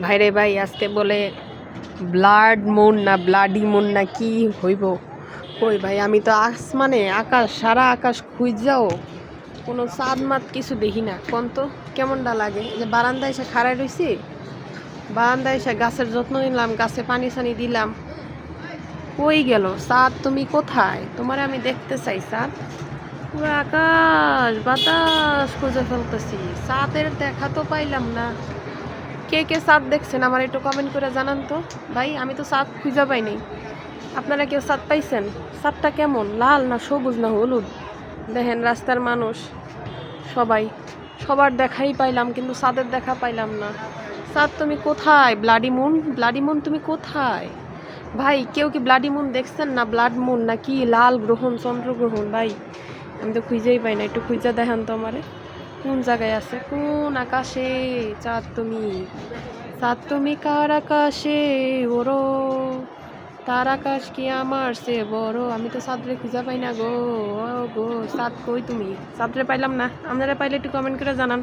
ভাইরে ভাই আজকে বলে ব্লাড মুন না ব্লাডি মুন না কি হইব। কই ভাই আমি তো আসমানে আকাশ সারা আকাশ খুঁজাও কোনো চাঁদ মাত কিছু দেখি না। কোন তো কেমনটা লাগে যে বারান্দায় এসে খাড়াই রইছি, বারান্দায় এসে গাছের যত্ন নিলাম, গাছে পানি সানি দিলাম, কই গেল চাঁদ? তুমি কোথায়? তোমারে আমি দেখতে চাই চাঁদ। পুরো আকাশ বাতাস খুঁজে ফেলতেছি, চাঁদের দেখা তো পাইলাম না। কে কে চাঁদ দেখছেন আমার একটু কমেন্ট করে জানান তো ভাই। আমি তো চাঁদ খুঁজে পাইনি, আপনারা কেউ চাঁদ পাইছেন? চাঁদটা কেমন, লাল না সবুজ না হলুদ? দেখেন রাস্তার মানুষ সবাই, সবার দেখাই পাইলাম কিন্তু চাঁদের দেখা পাইলাম না। চাঁদ তুমি কোথায়? ব্লাডি মুন, ব্লাডি মুন তুমি কোথায় ভাই? কেউ কি ব্লাডি মুন দেখছেন না ব্লাড মুন না কি লাল গ্রহণ চন্দ্রগ্রহণ? ভাই আমি তো খুঁজেই পাই না, একটু খুঁজে দেখান তো আমারে কোন জায়গায় আছে, কোন আকাশে চাঁদ তুমি? চাঁদ তুমি কার আকাশে ওরো, তার আকাশ কি আমার সে বড়? আমি তো চাঁদরে খুঁজে পাই না গো। ও গো চাঁদ কই তুমি? চাঁদরে পাইলাম না, আপনারা পাইলে একটু কমেন্ট করে জানান।